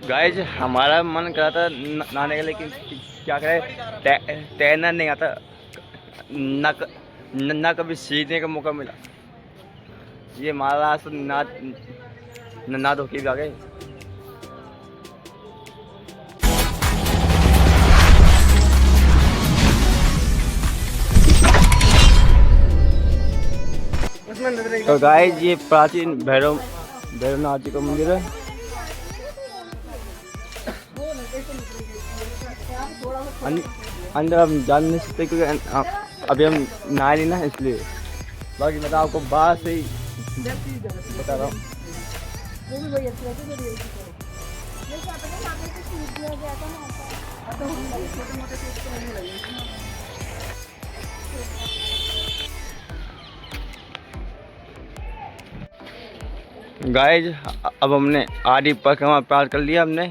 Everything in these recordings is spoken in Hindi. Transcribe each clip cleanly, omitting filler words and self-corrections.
गाइज हमारा मन कर रहा था नहाने का, लेकिन क्या करें, तैरना नहीं आता ना। ना कभी सीखने का मौका मिला। ये महाराष्ट्र ना धोखे भी आ गए। तो गाइज ये प्राचीन भैरवनाथ जी का मंदिर है। अंदर हम जान नहीं सकते क्योंकि अभी हम नहाए नहीं ना, इसलिए। बाकी मैं तो आपको बाहर से ही बता रहा हूँ। गाइज अब हमने आधी परिक्रमा पार कर लिया हमने।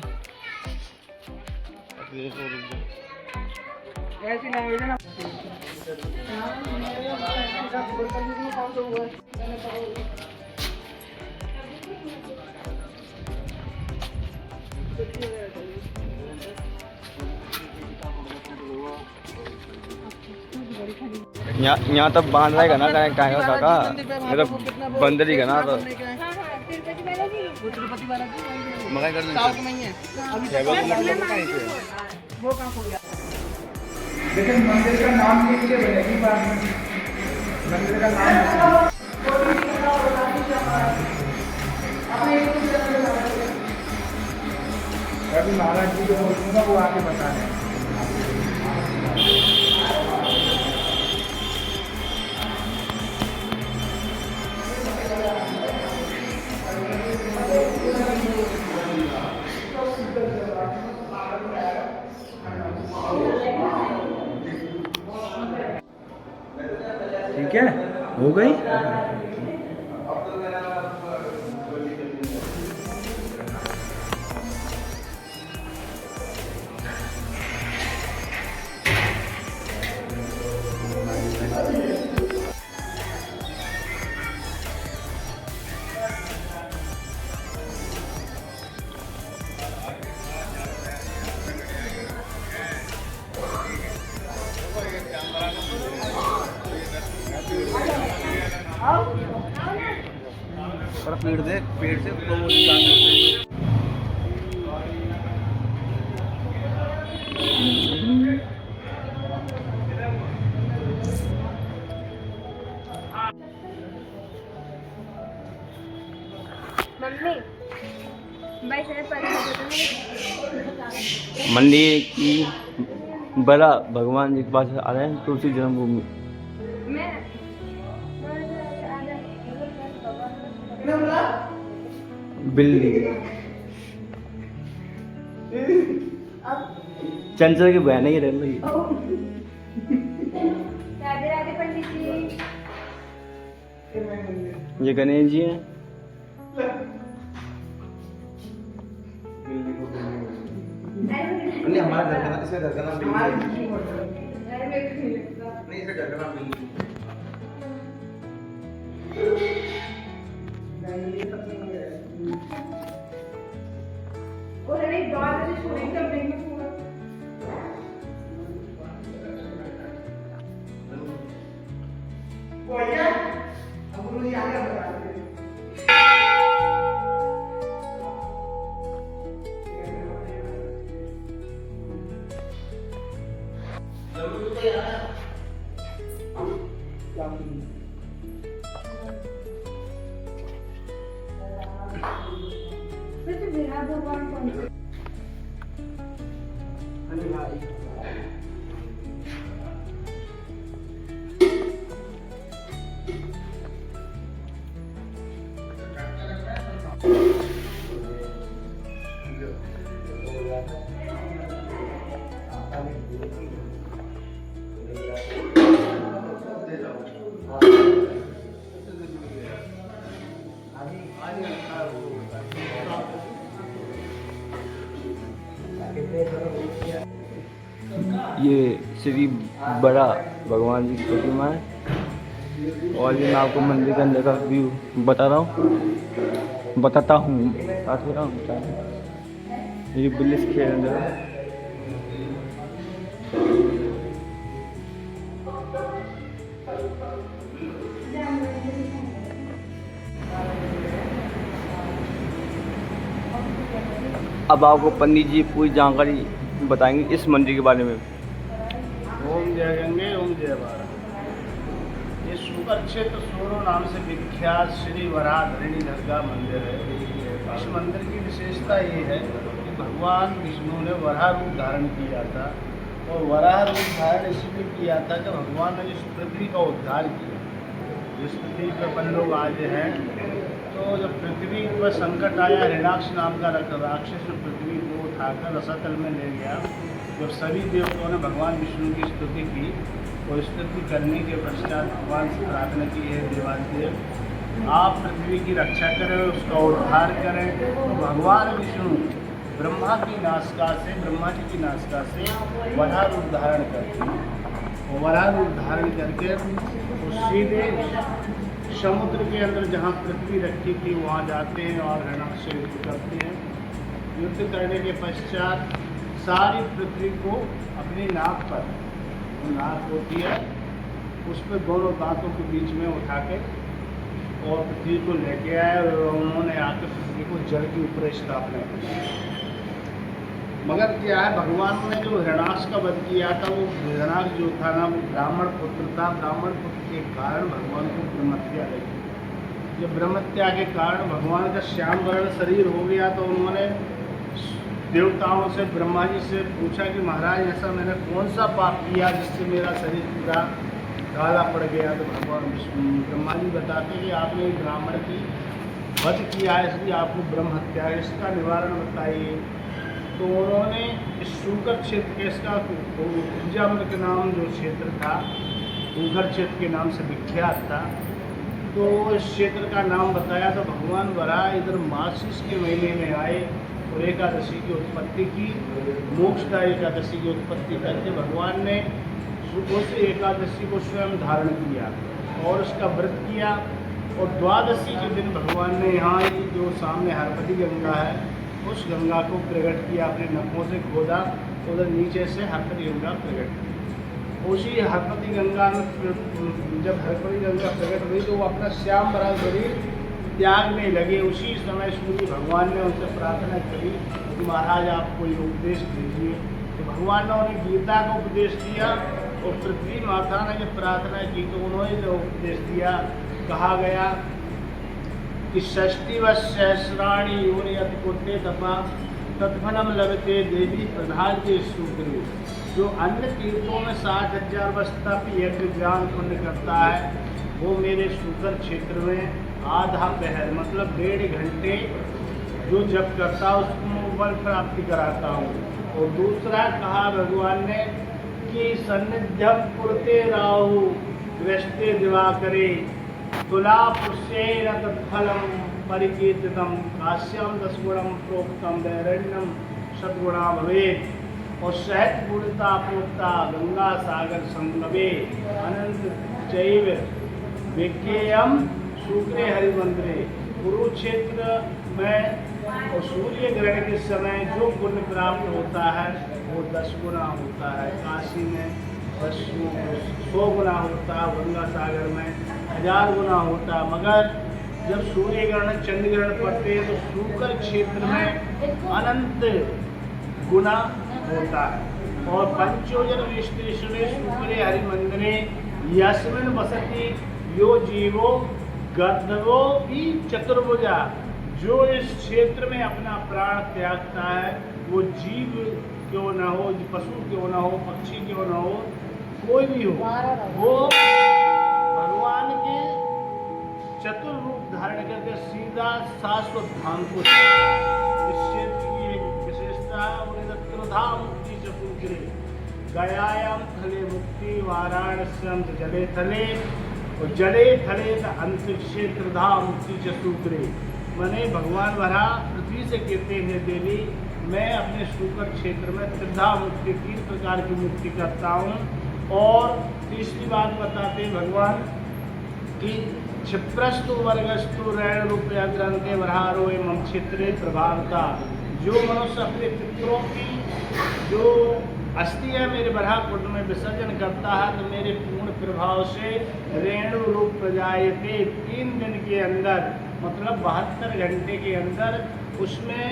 यहाँ तब बांध रहेगा ना काका, मतलब बंदर ही ना तो लेकिन मंदिर का नाम लिख के बनेगी बाद में। मंदिर का नाम अभी महाराज जी जो होगा वो आके बता रहे हैं। ठीक है, हो गई। पेड़ से मंदिर की बड़ा भगवान जी के पास आ रहे हैं, तुलसी जन्मभूमि। बिल्ली चंचल की बहन ही रह रही। राधे राधे पंडित जी। ये गणेश जी हैं। नहीं, हमारा घर का नाम, इसका घर का नाम बिल्ली नहीं, इसका घर का नाम बिल्ली। और अरे बात से छोड़ेंगे तब नहीं पूरा। वो आया, अब गुरु जी आगे बता रहे हैं। भगवान कौन से? ये श्री बड़ा भगवान जी की प्रतिमा है। और ये मैं आपको मंदिर के अंदर का व्यू बताता हूँ। ये बिल्ली से खेल रहे हैं। अब आपको पंडित जी पूरी जानकारी बताएंगे इस मंदिर के बारे में। ओम जय गंगे ओम जय भारत। ये शुकर क्षेत्र सोनो नाम से विख्यात श्री वराहधरिणी दरगाह मंदिर है। इस मंदिर की विशेषता ये है कि भगवान विष्णु ने वराह रूप धारण किया था, और वराह रूप धारण इसलिए किया था कि भगवान ने इस पृथ्वी का उद्धार किया। जिस पृथ्वी पर अपन लोग आज हैं, तो जब पृथ्वी पर संकट आया, हिरण्याक्ष नाम का राक्षस पृथ्वी को उठाकर रसातल में ले गया। जब सभी देवताओं ने भगवान विष्णु की स्तुति की, और स्तुति करने के पश्चात भगवान से प्रार्थना की है, देवादेव आप पृथ्वी की रक्षा करें, उसका उद्धार करें। तो भगवान विष्णु ब्रह्मा की नासिका से, ब्रह्मा जी की नासिका से वराह रूप धारण करते हैं, और वराह रूप धारण करके वो सीधे समुद्र के अंदर जहाँ पृथ्वी रखी थी वहाँ जाते हैं और हिरण्याक्ष से युद्ध करते हैं। युद्ध करने के पश्चात सारी पृथ्वी को अपनी नाक पर, नाक होती है उस पर दोनों दांतों के बीच में उठा के और पृथ्वी को लेके आए, और उन्होंने आकर पृथ्वी को जल के ऊपर स्थापना की। मगर क्या है, भगवान ने जो हिरण्याक्ष का वध किया था, वो हिरण्याक्ष जो था ना, वो ब्राह्मण पुत्र था। ब्राह्मण पुत्र के कारण भगवान को ब्रह्महत्या लगी। जब ब्रह्महत्या के कारण भगवान का श्याम वर्ण शरीर हो गया, तो उन्होंने देवताओं से, ब्रह्मा जी से पूछा कि महाराज ऐसा मैंने कौन सा पाप किया जिससे मेरा शरीर पूरा काला पड़ गया। तो भगवान ब्रह्मा जी बताते कि आपने एक ब्राह्मण की वध किया है, इसलिए आपको ब्रह्म हत्या है, इसका निवारण बताइए। तो उन्होंने इस शुकर क्षेत्र के, इसका उज्जाम्र के नाम जो क्षेत्र था, उघर क्षेत्र के नाम से विख्यात था, तो इस क्षेत्र का नाम बताया। तो भगवान वराह इधर मार्गशीर्ष के महीने में आए और एकादशी की उत्पत्ति की, मोक्षदा एकादशी की उत्पत्ति करके भगवान ने उस एकादशी को स्वयं धारण किया और उसका व्रत किया। और द्वादशी के दिन भगवान ने यहाँ जो सामने हरपति गंगा है, उस गंगा को प्रकट किया, अपने नखों से खोदा, उधर नीचे से हरपति गंगा प्रकट की। उसी हरपति गंगा में जब हरपति गंगा प्रकट हुई, तो वो अपना श्याम भरा शरीर त्यागने लगे। उसी समय सूर्य भगवान ने उनसे प्रार्थना करी कि महाराज आप कोई उपदेश दीजिए। तो भगवान ने उन्हें गीता का उपदेश दिया, और पृथ्वी माता ने जब प्रार्थना की तो उन्होंने जो उपदेश दिया, कहा गया कि षष्ठी व सहस्राणी योनि अति कुत्ते तपा तत्फलम लभते देवी प्रधान के सूत्र। जो अन्य तीर्थों में 60,000 वर्ष तप यज्ञ ज्ञान पुण्य करता है, वो मेरे शुकर क्षेत्र में आधा पहर मतलब 1.5 घंटे जो जप करता है उसको बल प्राप्ति कराता हूँ। और दूसरा कहा भगवान ने कि सन्निध्यम कुरुते राहु दृष्टे दिवाकरे तुला पुष्येन तत्फलम परिकीर्तितम काश्यम 10 गुणम प्रोक्तम दैरण्यम सद्गुणा भवेत्। और सहत गुणता प्रोक्ता गंगा सागर संगमे अनंत चैव विज्ञेयम शुक्रे हरि मंदिरे। कुरुक्षेत्र में और सूर्य ग्रहण के समय जो पुण्य प्राप्त होता है वो 10 गुना होता है, काशी में 100 गुना होता है, गंगा सागर में 1000 गुना होता है। मगर जब सूर्य ग्रहण चंद्र ग्रहण पड़ते हैं तो शुक्र क्षेत्र में अनंत गुना होता है। और पंचोजन विश्लेषणे शुक्रे हरि मंदिरे यस्मिन् वसति यो जीवो गद्धवो भी चतुर्भुजा। जो इस क्षेत्र में अपना प्राण त्यागता है, वो जीव क्यों न हो, पशु क्यों न हो, पक्षी क्यों न हो, कोई भी हो, वो भगवान के चतुर रूप धारण करके सीधा शाश्वत धाम को। इस क्षेत्र की एक विशेषता है, मुक्ति चतुर्ग्रे गयायाम थले मुक्ति वाराणस्यम जले थले, और जले थले अंतरिक्षे त्रिधा मुक्ति चतुर्ग्रे। मैंने भगवान वराह पृथ्वी से कहते हैं देवी मैं अपने शुकर क्षेत्र में त्रिधा मुक्ति 3 प्रकार की मुक्ति करता हूँ। और तीसरी बात बताते भगवान कि क्षिप्रस्तु वर्गस्तु रैण रूपया ग्रंथे वरारो एवं क्षेत्रे प्रभावता। जो मनुष्य अपने पितरों की जो अस्थियां मेरे बराह कुंड में विसर्जन करता है तो मेरे पूर्ण प्रभाव से रेणु रूप प्रजायते 3 दिन के अंदर मतलब 72 घंटे के अंदर उसमें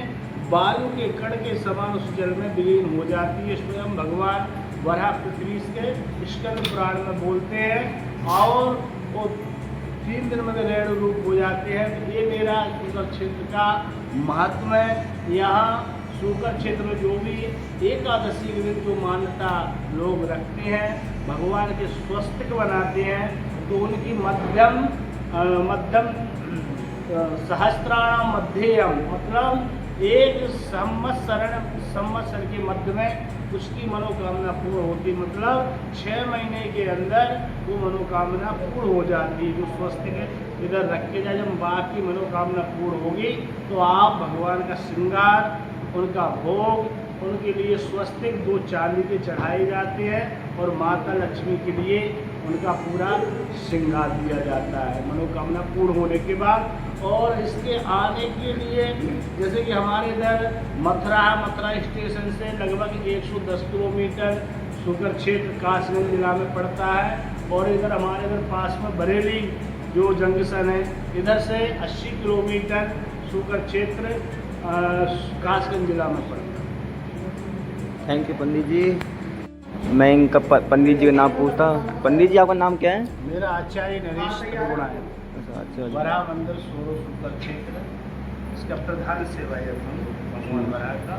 बालू के कण के समान उस जल में विलीन हो जाती है। स्वयं भगवान वराह पृथ्वी के स्कंद पुराण में बोलते हैं और वो 3 दिन में रेणु रूप हो जाते हैं। तो ये मेरा सूकर क्षेत्र का महत्व है। यहाँ सूकर क्षेत्र में जो भी एकादशी के दिन जो मान्यता लोग रखते हैं भगवान के स्वस्तिक बनाते हैं तो उनकी मध्यम सहस्त्राणाम मध्यम मतलब एक संवत्सर के मध्य में उसकी मनोकामना पूर्ण होती मतलब 6 महीने के अंदर वो मनोकामना पूर्ण हो जाती है। जो स्वस्तिक इधर रख के जाए जब बाकी मनोकामना पूर्ण होगी तो आप भगवान का श्रृंगार उनका भोग उनके लिए स्वस्तिक 2 चांदी के चढ़ाए जाते हैं और माता लक्ष्मी के लिए उनका पूरा श्रृंगार दिया जाता है मनोकामना पूर्ण होने के बाद। और इसके आने के लिए जैसे कि हमारे इधर मथुरा स्टेशन से लगभग 110 किलोमीटर सूकर क्षेत्र कासगंज जिला में पड़ता है और इधर हमारे इधर पास में बरेली जो जंक्शन है इधर से 80 किलोमीटर सूकर क्षेत्र कासगंज जिला में पड़ता है। थैंक यू पंडित जी। मैं इनका पंडित जी का नाम पूछता। पंडित जी आपका नाम क्या है? मेरा आचार्य नरेश त्रिगुणा है। अच्छा वराह मंदिर सोरो सूकर क्षेत्र इसका प्रधान सेवा है भगवान वराह का।